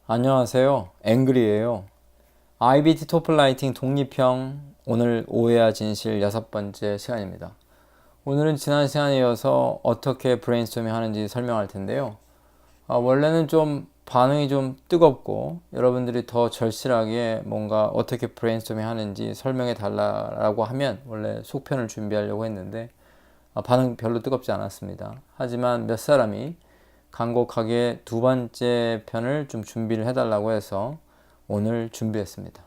안녕하세요. 앵글이에요. IBT 토플 라이팅 독립형 오늘 오해와 진실 6번째 시간입니다. 오늘은 지난 시간에 이어서 어떻게 브레인스토밍 하는지 설명할 텐데요. 원래는 좀 반응이 좀 뜨겁고 여러분들이 더 절실하게 뭔가 어떻게 브레인스토밍 하는지 설명해 달라고 하면 원래 속편을 준비하려고 했는데 반응 별로 뜨겁지 않았습니다. 하지만 몇 사람이 간곡하게 두 번째 편을 좀 준비를 해달라고 해서 오늘 준비했습니다.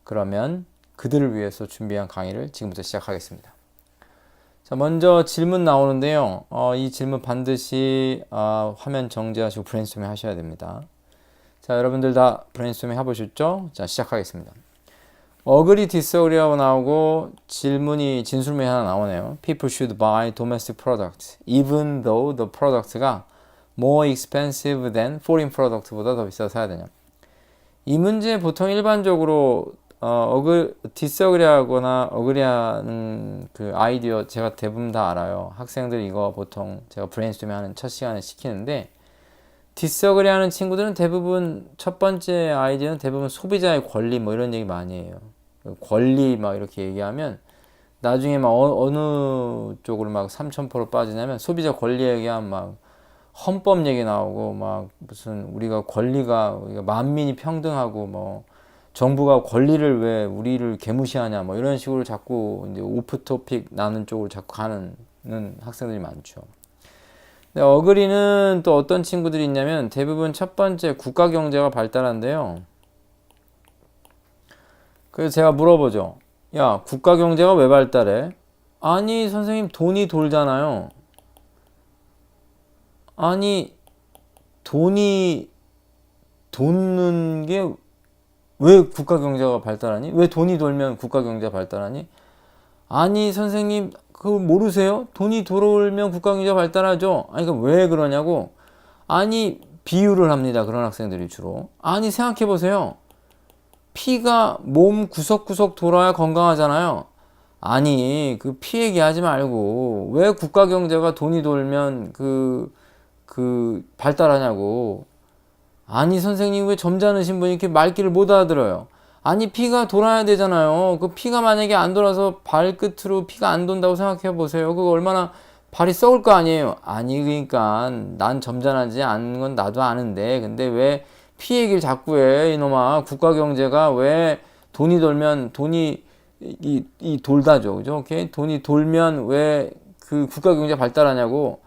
그러면 그들을 위해서 준비한 강의를 지금부터 시작하겠습니다. 자, 먼저 질문 나오는데요. 이 질문 반드시 화면 정지하시고 브레인스토밍 하셔야 됩니다. 자, 여러분들 다 브레인스토밍 해보셨죠? 자, 시작하겠습니다. 어그리 디스어그리하고 나오고 질문이 진술문이 하나 나오네요. People should buy domestic products even though the product가 more expensive than foreign product보다 더 비싸서 사야 되냐. 이 문제 보통 일반적으로 디스어그리하거나 어그리하는 그 아이디어 제가 대부분 다 알아요. 학생들 이거 보통 제가 브레인스토밍 하는 첫 시간에 시키는데 디스어그리하는 친구들은 대부분 첫 번째 아이디어는 대부분 소비자의 권리 뭐 이런 얘기 많이 해요. 권리 막 이렇게 얘기하면 나중에 막 어느 쪽으로 막 3000% 빠지냐면 소비자 권리 얘기하면 막 헌법 얘기 나오고 막 무슨 우리가 만민이 평등하고 뭐 정부가 권리를 왜 우리를 개무시하냐 뭐 이런 식으로 자꾸 이제 오프 토픽 나는 쪽으로 자꾸 가는 학생들이 많죠. 근데 어그리는 또 어떤 친구들이 있냐면 대부분 첫 번째 국가 경제가 발달한데요. 그래서 제가 물어보죠. 야, 국가 경제가 왜 발달해? 아니, 선생님 돈이 돌잖아요. 아니, 돈이 돕는 게 왜 국가 경제가 발달하니? 왜 돈이 돌면 국가 경제가 발달하니? 아니, 선생님 그거 모르세요? 돈이 돌면 국가 경제가 발달하죠. 아니, 그럼 왜 그러냐고. 아니, 비유를 합니다. 그런 학생들이 주로. 아니, 생각해 보세요. 피가 몸 구석구석 돌아야 건강하잖아요. 아니, 그 피 얘기하지 말고 왜 국가 경제가 돈이 돌면 발달하냐고. 아니, 선생님 왜 점잖으신 분이 이렇게 말귀를 못 알아들어요? 아니, 피가 돌아야 되잖아요. 그 피가 만약에 안 돌아서 발끝으로 피가 안 돈다고 생각해 보세요. 그거 얼마나 발이 썩을 거 아니에요. 아니, 그러니까 난 점잖하지 않은 건 나도 아는데 근데 왜 피 얘기를 자꾸 해 이놈아. 국가 경제가 왜 돈이 돌면 돈이 돌다죠, 그죠? 오케이? 돈이 돌면 왜 그 국가 경제 발달하냐고.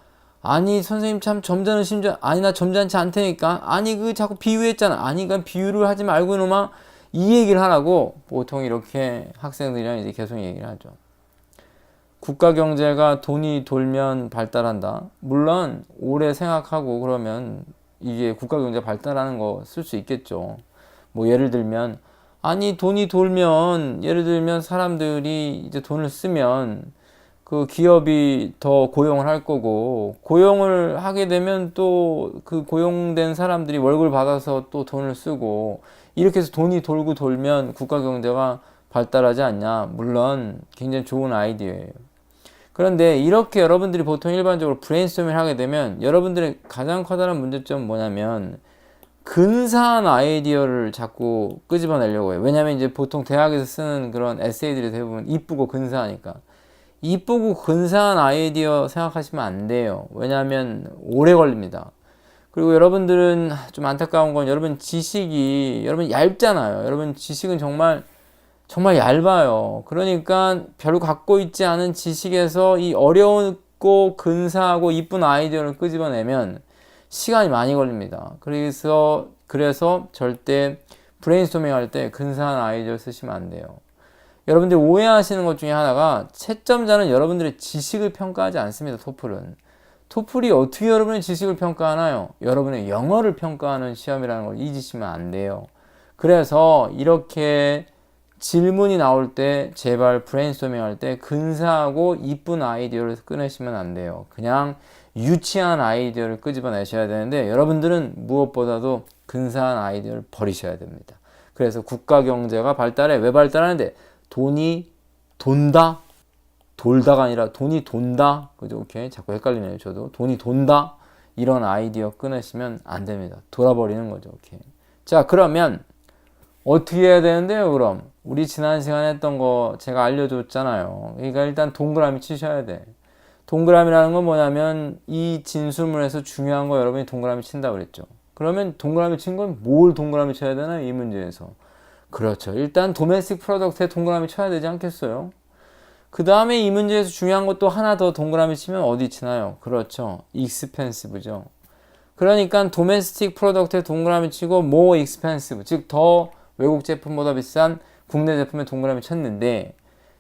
아니, 선생님 참 점잖으신 줄. 아니, 나 점잖지 않다니까. 아니, 그 자꾸 비유했잖아. 아니, 그러니까 비유를 하지 말고 이놈아, 이 얘기를 하라고 보통 이렇게 학생들이랑 이제 계속 얘기를 하죠. 국가 경제가 돈이 돌면 발달한다. 물론 오래 생각하고 그러면 이게 국가 경제 발달하는 거 쓸 수 있겠죠. 뭐 예를 들면 아니, 돈이 돌면 예를 들면 사람들이 이제 돈을 쓰면 그 기업이 더 고용을 할 거고, 고용을 하게 되면 또 그 고용된 사람들이 월급을 받아서 또 돈을 쓰고, 이렇게 해서 돈이 돌고 돌면 국가 경제가 발달하지 않냐. 물론 굉장히 좋은 아이디어예요. 그런데 이렇게 여러분들이 보통 일반적으로 브레인스토밍을 하게 되면 여러분들의 가장 커다란 문제점은 뭐냐면 근사한 아이디어를 자꾸 끄집어내려고 해요. 왜냐면 이제 보통 대학에서 쓰는 그런 에세이들이 대부분 이쁘고 근사하니까. 이쁘고 근사한 아이디어 생각하시면 안 돼요. 왜냐하면 오래 걸립니다. 그리고 여러분들은 좀 안타까운 건 여러분 얇잖아요. 여러분 지식은 정말 얇아요. 그러니까 별로 갖고 있지 않은 지식에서 이 어려웠고 근사하고 이쁜 아이디어를 끄집어내면 시간이 많이 걸립니다. 그래서 절대 브레인스토밍 할 때 근사한 아이디어 쓰시면 안 돼요. 여러분들이 오해하시는 것 중에 하나가 채점자는 여러분들의 지식을 평가하지 않습니다. 토플이 어떻게 여러분의 지식을 평가하나요? 여러분의 영어를 평가하는 시험이라는 걸 잊으시면 안 돼요. 그래서 이렇게 질문이 나올 때 제발 브레인스토밍 할 때 근사하고 이쁜 아이디어를 꺼내시면 안 돼요. 그냥 유치한 아이디어를 끄집어내셔야 되는데 여러분들은 무엇보다도 근사한 아이디어를 버리셔야 됩니다. 그래서 국가 경제가 발달해. 왜 발달하는데? 돈이 돈다? 돌다가 아니라 돈이 돈다? 그죠? 오케이. 자꾸 헷갈리네요. 저도. 돈이 돈다? 이런 아이디어 끊으시면 안 됩니다. 돌아버리는 거죠. 오케이. 자, 그러면 어떻게 해야 되는데요, 그럼? 우리 지난 시간에 했던 거 제가 알려줬잖아요. 그러니까 일단 동그라미 치셔야 돼. 동그라미라는 건 뭐냐면 이 진수문에서 중요한 거 여러분이 동그라미 친다고 그랬죠. 그러면 동그라미 친 건 뭘 동그라미 쳐야 되나요? 이 문제에서. 그렇죠. 일단 도메스틱 프로덕트에 동그라미 쳐야 되지 않겠어요? 그 다음에 이 문제에서 중요한 것도 하나 더 동그라미 치면 어디 치나요? 그렇죠. expensive죠. 그러니까 도메스틱 프로덕트에 동그라미 치고 more expensive, 즉 더 외국 제품보다 비싼 국내 제품에 동그라미 쳤는데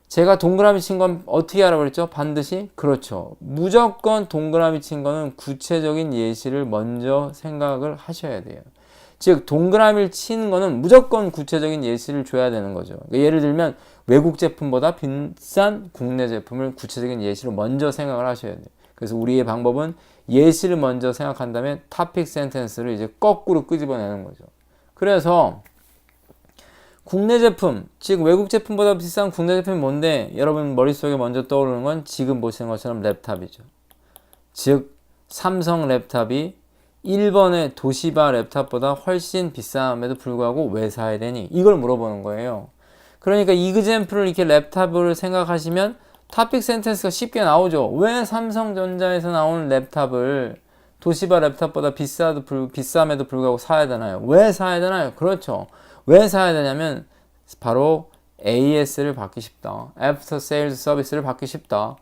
제가 동그라미 친 건 어떻게 하라고 그랬죠? 반드시? 그렇죠. 무조건 동그라미 친 거는 구체적인 예시를 먼저 생각을 하셔야 돼요. 즉 동그라미를 치는 거는 무조건 구체적인 예시를 줘야 되는 거죠. 그러니까 예를 들면 외국 제품보다 비싼 국내 제품을 구체적인 예시로 먼저 생각을 하셔야 돼요. 그래서 우리의 방법은 예시를 먼저 생각한 다음에 토픽 센텐스를 이제 거꾸로 끄집어내는 거죠. 그래서 국내 제품, 즉 외국 제품보다 비싼 국내 제품이 뭔데 여러분 머릿속에 먼저 떠오르는 건 지금 보시는 것처럼 랩탑이죠. 즉 삼성 랩탑이 일본의 도시바 랩탑보다 훨씬 비쌈에도 불구하고 왜 사야 되니? 이걸 물어보는 거예요. 그러니까 이그젠플을 이렇게 랩탑을 생각하시면 토픽 센텐스가 쉽게 나오죠. 왜 삼성전자에서 나오는 랩탑을 도시바 랩탑보다 비쌈에도 불구하고 사야 되나요? 왜 사야 되나요? 그렇죠. 왜 사야 되냐면 바로 AS를 받기 쉽다. After Sales 서비스를 받기 쉽다.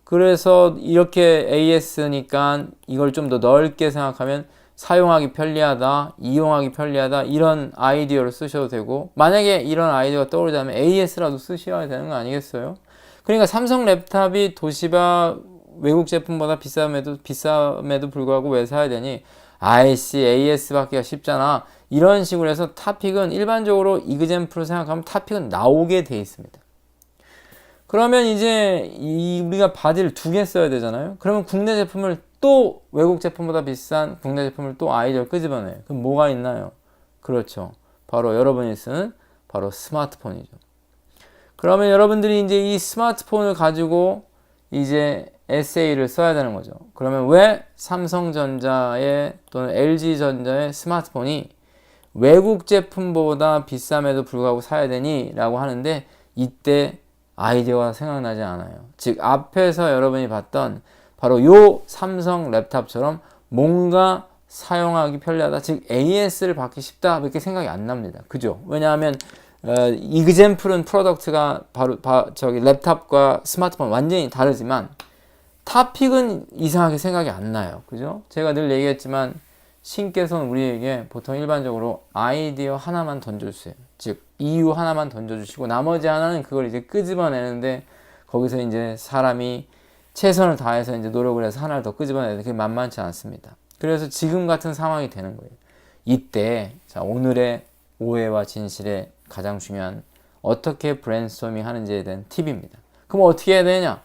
그래서 이렇게 AS니까 이걸 좀 더 넓게 생각하면 사용하기 편리하다, 이용하기 편리하다 이런 아이디어를 쓰셔도 되고 만약에 이런 아이디어가 떠오르자면 AS라도 쓰셔야 되는 거 아니겠어요? 그러니까 삼성 랩탑이 도시바 외국 제품보다 비쌈에도 불구하고 왜 사야 되니? 아이씨 AS 받기가 쉽잖아. 이런 식으로 해서 토픽은 일반적으로 이그젠플을 생각하면 토픽은 나오게 돼 있습니다. 그러면 이제 우리가 바디를 두 개 써야 되잖아요. 그러면 국내 제품을 또 외국 제품보다 비싼 국내 제품을 또 아이디어를 끄집어내요. 그럼 뭐가 있나요? 그렇죠. 바로 여러분이 쓰는 바로 스마트폰이죠. 그러면 여러분들이 이제 이 스마트폰을 가지고 이제 에세이를 써야 되는 거죠. 그러면 왜 삼성전자의 또는 LG전자의 스마트폰이 외국 제품보다 비쌈에도 불구하고 사야 되니? 라고 하는데 이때 아이디어가 생각나지 않아요. 즉 앞에서 여러분이 봤던 바로 요 삼성 랩탑처럼 뭔가 사용하기 편리하다. 즉 AS를 받기 쉽다. 이렇게 생각이 안 납니다. 그죠? 왜냐하면 이그젠플은 프로덕트가 바로 저기 랩탑과 스마트폰 완전히 다르지만 토픽은 이상하게 생각이 안 나요. 그죠? 제가 늘 얘기했지만 신께서는 우리에게 보통 일반적으로 아이디어 하나만 던져주세요. 즉 이유 하나만 던져주시고 나머지 하나는 그걸 이제 끄집어내는데 거기서 이제 사람이 최선을 다해서 이제 노력을 해서 하나를 더 끄집어내는데 그게 만만치 않습니다. 그래서 지금 같은 상황이 되는 거예요. 이때 자 오늘의 오해와 진실의 가장 중요한 어떻게 브레인스토밍 하는지에 대한 팁입니다. 그럼 어떻게 해야 되냐?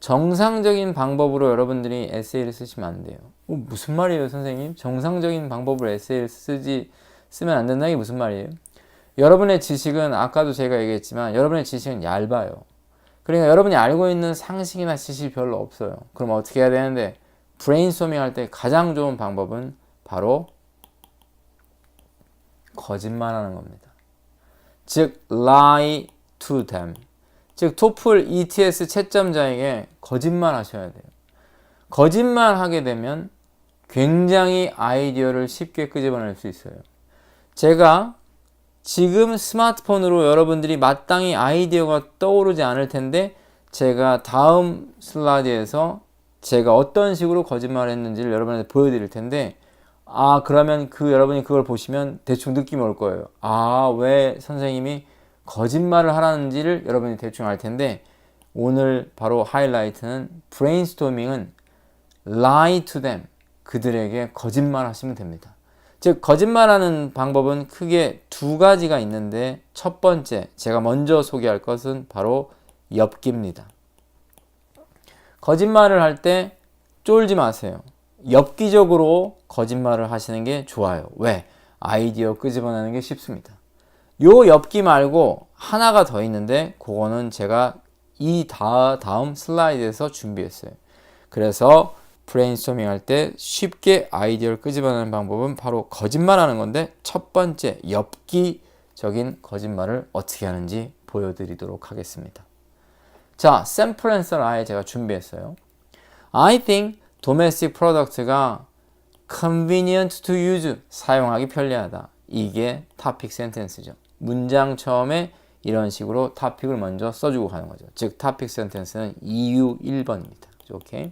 정상적인 방법으로 여러분들이 에세이를 쓰시면 안 돼요. 무슨 말이에요, 선생님? 정상적인 방법으로 에세이를 쓰면 안 된다는 게 무슨 말이에요? 여러분의 지식은 아까도 제가 얘기했지만 여러분의 지식은 얇아요. 그러니까 여러분이 알고 있는 상식이나 지식이 별로 없어요. 그럼 어떻게 해야 되는데 브레인스토밍 할 때 가장 좋은 방법은 바로 거짓말하는 겁니다. 즉 lie to them. 즉 토플 ETS 채점자에게 거짓말 하셔야 돼요. 거짓말 하게 되면 굉장히 아이디어를 쉽게 끄집어낼 수 있어요. 제가 지금 스마트폰으로 여러분들이 마땅히 아이디어가 떠오르지 않을 텐데 제가 다음 슬라이드에서 제가 어떤 식으로 거짓말을 했는지를 여러분한테 보여드릴 텐데 그러면 여러분이 그걸 보시면 대충 느낌이 올 거예요. 왜 선생님이 거짓말을 하라는지를 여러분이 대충 알 텐데 오늘 바로 하이라이트는 브레인스토밍은 lie to them. 그들에게 거짓말 하시면 됩니다. 즉 거짓말하는 방법은 크게 두 가지가 있는데 첫 번째 제가 먼저 소개할 것은 바로 엽기입니다. 거짓말을 할 때 쫄지 마세요. 엽기적으로 거짓말을 하시는 게 좋아요. 왜? 아이디어 끄집어내는 게 쉽습니다. 요 엽기 말고 하나가 더 있는데 그거는 제가 이 다음 슬라이드에서 준비했어요. 그래서 브레인스토밍 할 때 쉽게 아이디어를 끄집어내는 방법은 바로 거짓말하는 건데, 첫 번째 엽기적인 거짓말을 어떻게 하는지 보여드리도록 하겠습니다. 자, 샘플 앤서를 아예 제가 준비했어요. I think domestic product가 convenient to use, 사용하기 편리하다. 이게 topic sentence죠. 문장 처음에 이런 식으로 topic을 먼저 써주고 가는 거죠. 즉 topic sentence는 EU 1번입니다. 오케이.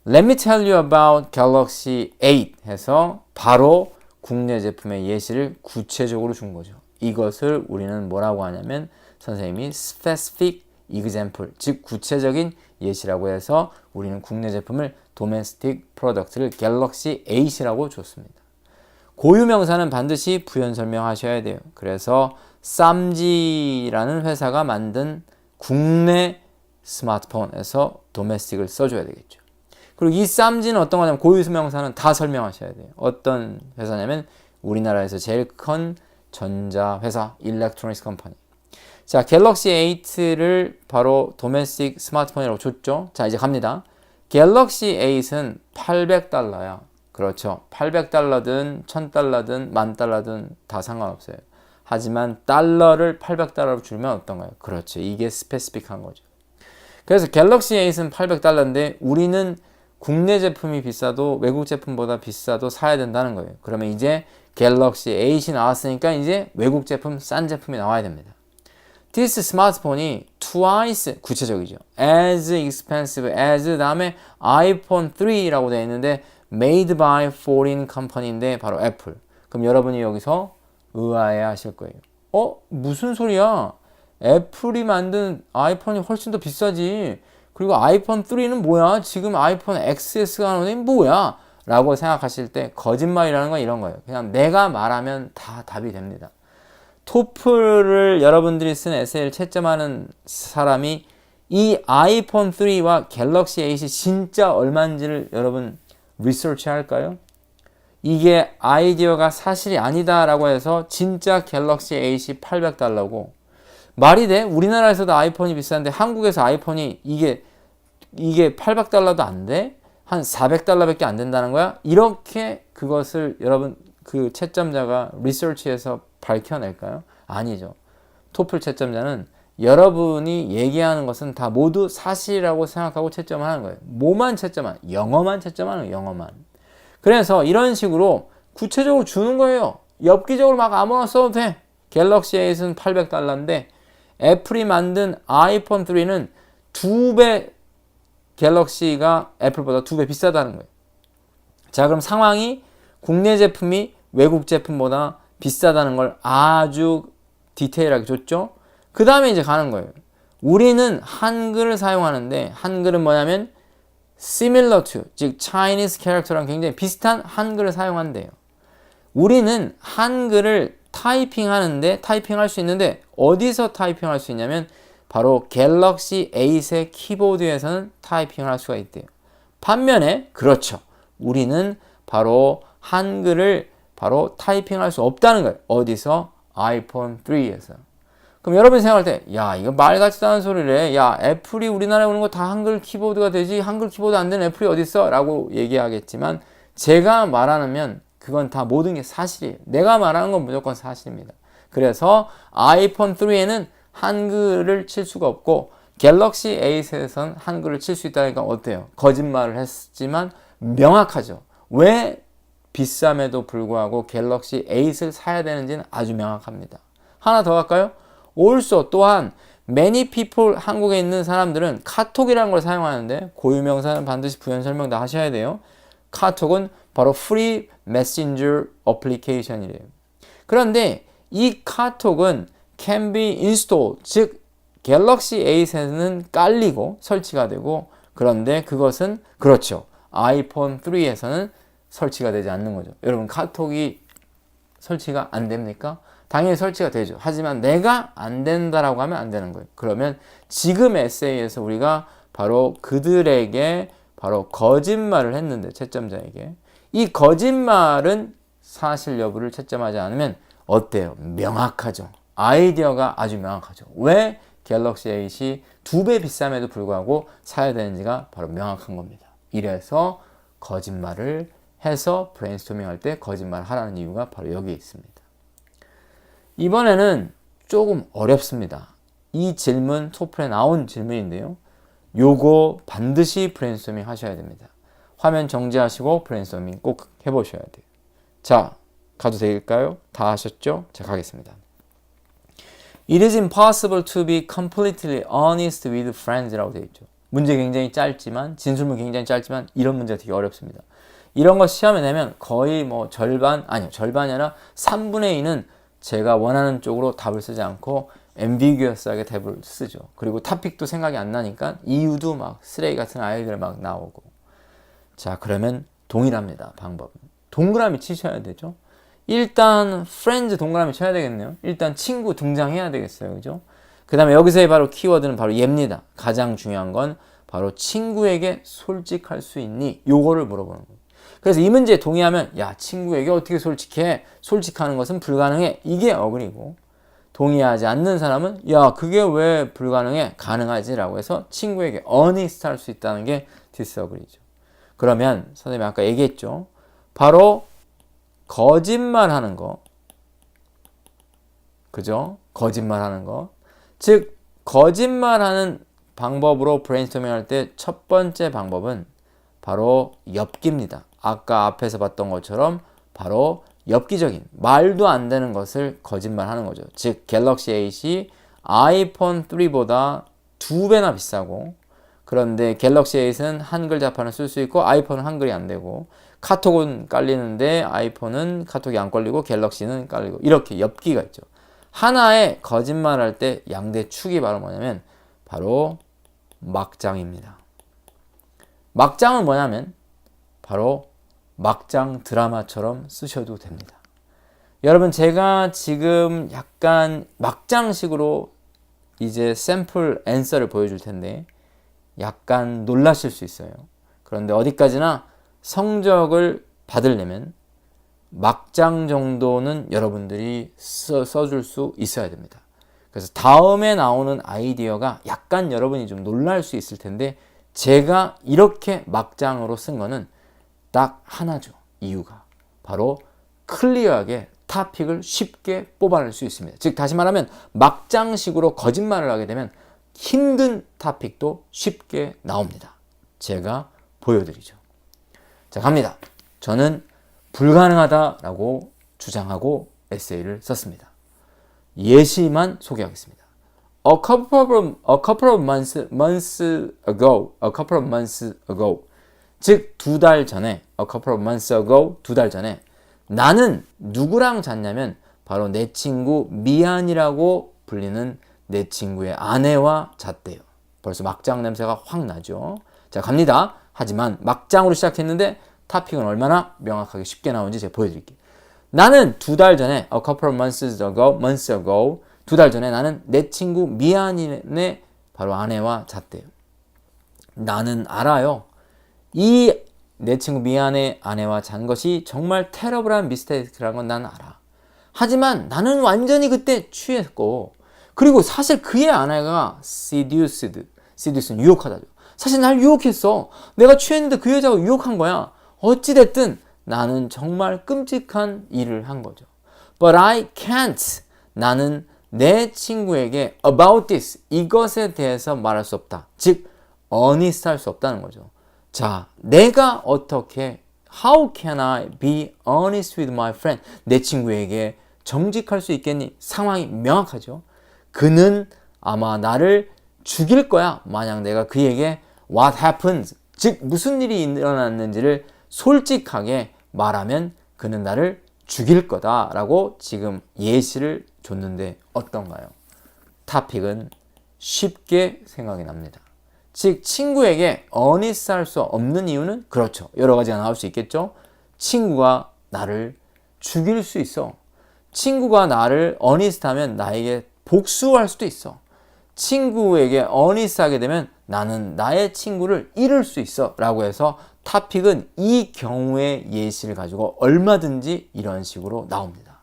Let me tell you about Galaxy 8 해서 바로 국내 제품의 예시를 구체적으로 준 거죠. 이것을 우리는 뭐라고 하냐면 선생님이 specific example, 즉 구체적인 예시라고 해서 우리는 국내 제품을 domestic product를 Galaxy 8이라고 줬습니다. 고유명사는 반드시 부연 설명하셔야 돼요. 그래서 쌈지라는 회사가 만든 국내 스마트폰에서 domestic을 써줘야 되겠죠. 그리고 이 쌈지는 어떤 거냐면 고유명사는 다 설명하셔야 돼요. 어떤 회사냐면 우리나라에서 제일 큰 전자회사 일렉트로닉스 컴퍼니. 자, 갤럭시 8를 바로 도메스틱 스마트폰이라고 줬죠. 자, 이제 갑니다. 갤럭시 8은 $800야. 그렇죠. $800든 $1000든 $10,000든 다 상관없어요. 하지만 달러를 $800로 줄면 어떤가요? 그렇죠. 이게 스페시픽한 거죠. 그래서 갤럭시 8은 $800인데 우리는 국내 제품이 비싸도 외국 제품보다 비싸도 사야 된다는 거예요. 그러면 이제 갤럭시 8이 나왔으니까 이제 외국 제품 싼 제품이 나와야 됩니다. This 스마트폰이 twice 구체적이죠. as expensive as 다음에 iPhone 3라고 되어 있는데 made by foreign company인데 바로 애플. 그럼 여러분이 여기서 의아해 하실 거예요. 무슨 소리야? 애플이 만든 아이폰이 훨씬 더 비싸지. 그리고 아이폰 3는 뭐야? 지금 아이폰 XS가 나오는 게 뭐야? 라고 생각하실 때 거짓말이라는 건 이런 거예요. 그냥 내가 말하면 다 답이 됩니다. 토플을 여러분들이 쓴 에세이를 채점하는 사람이 이 아이폰 3와 갤럭시 8이 진짜 얼마인지를 여러분 리서치 할까요? 이게 아이디어가 사실이 아니다라고 해서 진짜 갤럭시 8이 $800고 말이 돼? 우리나라에서도 아이폰이 비싼데 한국에서 아이폰이 이게 $800도 안 돼? 한 $400밖에 안 된다는 거야? 이렇게 그것을 여러분 그 채점자가 리서치해서 밝혀낼까요? 아니죠. 토플 채점자는 여러분이 얘기하는 것은 다 모두 사실이라고 생각하고 채점하는 거예요. 뭐만 채점하는? 영어만 채점하는 거예요. 영어만. 그래서 이런 식으로 구체적으로 주는 거예요. 엽기적으로 막 아무나 써도 돼. 갤럭시 8은 $800인데 애플이 만든 아이폰 3는 2배 갤럭시가 애플보다 2배 비싸다는 거예요. 자, 그럼 상황이 국내 제품이 외국 제품보다 비싸다는 걸 아주 디테일하게 줬죠. 그 다음에 이제 가는 거예요. 우리는 한글을 사용하는데 한글은 뭐냐면 similar to, 즉 Chinese character랑 굉장히 비슷한 한글을 사용한대요. 우리는 한글을 타이핑할 수 있는데 어디서 타이핑할 수 있냐면 바로 갤럭시 8의 키보드에서는 타이핑을 할 수가 있대요. 반면에 그렇죠. 우리는 바로 한글을 바로 타이핑할 수 없다는 거예요. 어디서? 아이폰 3에서. 그럼 여러분이 생각할 때, 야, 이거 말 같지도 않은 소리래. 야, 애플이 우리나라에 오는 거 다 한글 키보드가 되지. 한글 키보드 안 되는 애플이 어딨어? 라고 얘기하겠지만 제가 말하면 그건 다 모든 게 사실이에요. 내가 말하는 건 무조건 사실입니다. 그래서 아이폰 3에는 한글을 칠 수가 없고 갤럭시 8에선 한글을 칠 수 있다니까 어때요? 거짓말을 했지만 명확하죠. 왜 비쌈에도 불구하고 갤럭시 8을 사야 되는지는 아주 명확합니다. 하나 더 할까요? also 또한 many people, 한국에 있는 사람들은 카톡이라는 걸 사용하는데 고유명사는 반드시 부연 설명 다 하셔야 돼요. 카톡은 바로 free messenger application이래요. 그런데 이 카톡은 can be installed, 즉 갤럭시 8에는 깔리고 설치가 되고 그런데 그것은 그렇죠. 아이폰 3에서는 설치가 되지 않는 거죠. 여러분 카톡이 설치가 안 됩니까? 당연히 설치가 되죠. 하지만 내가 안 된다라고 하면 안 되는 거예요. 그러면 지금 에세이에서 우리가 바로 그들에게 바로 거짓말을 했는데 채점자에게 이 거짓말은 사실 여부를 채점하지 않으면 어때요? 명확하죠. 아이디어가 아주 명확하죠. 왜 갤럭시 8이 2배 비쌈에도 불구하고 사야 되는지가 바로 명확한 겁니다. 이래서 거짓말을 해서 브레인스토밍 할 때 거짓말 하라는 이유가 바로 여기에 있습니다. 이번에는 조금 어렵습니다. 이 질문 토플에 나온 질문인데요. 요거 반드시 브레인스토밍 하셔야 됩니다. 화면 정지하시고 브레인스토밍 꼭 해보셔야 돼요. 자, 가도 될까요? 다 하셨죠? 자, 가겠습니다. It is impossible to be completely honest with friends 라고 되어 있죠. 문제 굉장히 짧지만, 진술문 굉장히 짧지만 이런 문제가 되게 어렵습니다. 이런 거 시험에 내면 거의 뭐 절반이 아니라 3분의 2는 제가 원하는 쪽으로 답을 쓰지 않고 ambiguous하게 답을 쓰죠. 그리고 토픽도 생각이 안 나니까 이유도 막 쓰레기 같은 아이들 막 나오고. 자, 그러면 동일합니다. 방법은. 동그라미 치셔야 되죠. 일단 friends 동그라미 쳐야 되겠네요. 일단 친구 등장해야 되겠어요. 그죠? 그 다음에 여기서의 바로 키워드는 바로 얘입니다. 가장 중요한 건 바로 친구에게 솔직할 수 있니? 요거를 물어보는 거예요. 그래서 이 문제에 동의하면 야, 친구에게 어떻게 솔직해? 솔직하는 것은 불가능해. 이게 어글이고, 동의하지 않는 사람은 야, 그게 왜 불가능해? 가능하지 라고 해서 친구에게 honest 할 수 있다는 게 disagree죠. 그러면 선생님이 아까 얘기했죠. 바로 거짓말하는 거, 그죠? 거짓말하는 거. 즉 거짓말하는 방법으로 브레인스토밍 할 때 첫 번째 방법은 바로 엽기입니다. 아까 앞에서 봤던 것처럼 바로 엽기적인 말도 안 되는 것을 거짓말하는 거죠. 즉 갤럭시 8이 아이폰 3보다 2배나 비싸고, 그런데 갤럭시 8은 한글 자판을 쓸 수 있고 아이폰은 한글이 안 되고, 카톡은 깔리는데 아이폰은 카톡이 안 걸리고 갤럭시는 깔리고, 이렇게 엽기가 있죠. 하나의 거짓말할 때 양대 축이 바로 뭐냐면 바로 막장입니다. 막장은 뭐냐면 바로 막장 드라마처럼 쓰셔도 됩니다. 여러분, 제가 지금 약간 막장식으로 이제 샘플 앤서를 보여줄 텐데 약간 놀라실 수 있어요. 그런데 어디까지나 성적을 받으려면 막장 정도는 여러분들이 써줄 수 있어야 됩니다. 그래서 다음에 나오는 아이디어가 약간 여러분이 좀 놀랄 수 있을 텐데, 제가 이렇게 막장으로 쓴 거는 딱 하나죠. 이유가 바로 클리어하게 토픽을 쉽게 뽑아낼 수 있습니다. 즉 다시 말하면 막장식으로 거짓말을 하게 되면 힘든 토픽도 쉽게 나옵니다. 제가 보여드리죠. 자, 갑니다. 저는 불가능하다라고 주장하고 에세이를 썼습니다. 예시만 소개하겠습니다. A couple of months ago. 즉, 2달 전에, a couple of months ago, 2달 전에, 나는 누구랑 잤냐면, 바로 내 친구 미안이라고 불리는 내 친구의 아내와 잤대요. 벌써 막장 냄새가 확 나죠. 자, 갑니다. 하지만 막장으로 시작했는데, 토픽은 얼마나 명확하게 쉽게 나오는지 제가 보여드릴게요. 나는 2달 전에, a couple of months ago, 2달 전에 나는 내 친구 미안이네 바로 아내와 잤대요. 나는 알아요. 이 내 친구 미안의 아내와 잔 것이 정말 테러블한 미스테이크라는 건 난 알아. 하지만 나는 완전히 그때 취했고, 그리고 사실 그의 아내가 seduce는 유혹하다죠. 사실 날 유혹했어. 내가 취했는데 그 여자가 유혹한 거야. 어찌됐든 나는 정말 끔찍한 일을 한 거죠. But I can't. 나는 내 친구에게 about this, 이것에 대해서 말할 수 없다. 즉, honest 할 수 없다는 거죠. 자, 내가 어떻게, how can I be honest with my friend? 내 친구에게 정직할 수 있겠니? 상황이 명확하죠. 그는 아마 나를 죽일 거야. 만약 내가 그에게 what happened, 즉 무슨 일이 일어났는지를 솔직하게 말하면 그는 나를 죽일 거다라고 지금 예시를 줬는데 어떤가요? 토픽은 쉽게 생각이 납니다. 즉 친구에게 honest 할 수 없는 이유는 그렇죠. 여러 가지가 나올 수 있겠죠. 친구가 나를 죽일 수 있어. 친구가 나를 honest 하면 나에게 복수할 수도 있어. 친구에게 honest 하게 되면 나는 나의 친구를 잃을 수 있어 라고 해서 토픽은 이 경우의 예시를 가지고 얼마든지 이런 식으로 나옵니다.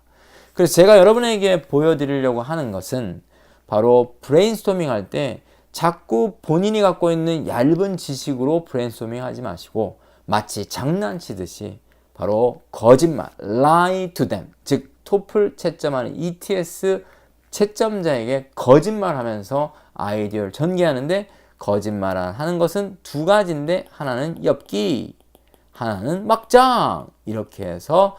그래서 제가 여러분에게 보여드리려고 하는 것은 바로 브레인스토밍 할 때 자꾸 본인이 갖고 있는 얇은 지식으로 브레인스토밍 하지 마시고 마치 장난치듯이 바로 거짓말, lie to them, 즉 토플 채점하는 ETS 채점자에게 거짓말하면서 아이디어를 전개하는데, 거짓말하는 것은 두 가지인데 하나는 엽기, 하나는 막장. 이렇게 해서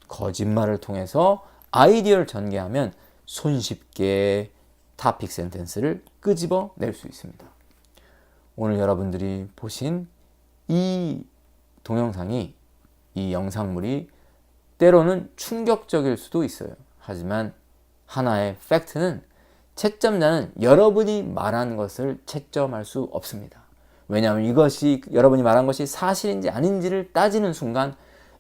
거짓말을 통해서 아이디어를 전개하면 손쉽게 토픽 센텐스를 끄집어 낼 수 있습니다. 오늘 여러분들이 보신 이 동영상이, 이 영상물이 때로는 충격적일 수도 있어요. 하지만 하나의 팩트는 채점자는 여러분이 말한 것을 채점할 수 없습니다. 왜냐하면 이것이 여러분이 말한 것이 사실인지 아닌지를 따지는 순간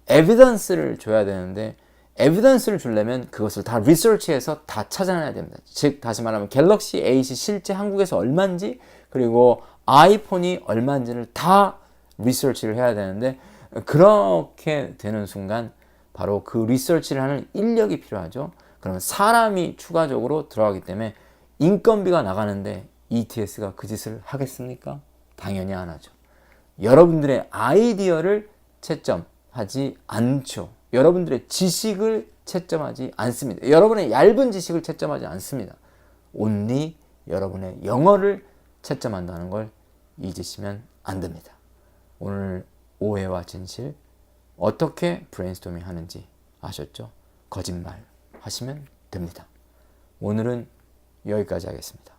에비던스를 줘야 되는데, 에비던스를 주려면 그것을 다 리서치해서 다 찾아내야 됩니다. 즉 다시 말하면 갤럭시 A8이 실제 한국에서 얼마인지, 그리고 아이폰이 얼마인지를 다 리서치를 해야 되는데, 그렇게 되는 순간 바로 그 리서치를 하는 인력이 필요하죠. 그러면 사람이 추가적으로 들어가기 때문에 인건비가 나가는데 ETS가 그 짓을 하겠습니까? 당연히 안 하죠. 여러분들의 아이디어를 채점하지 않죠. 여러분들의 지식을 채점하지 않습니다. 여러분의 얇은 지식을 채점하지 않습니다. 온리 여러분의 영어를 채점한다는 걸 잊으시면 안 됩니다. 오늘 오해와 진실, 어떻게 브레인스토밍 하는지 아셨죠? 거짓말 하시면 됩니다. 오늘은 여기까지 하겠습니다.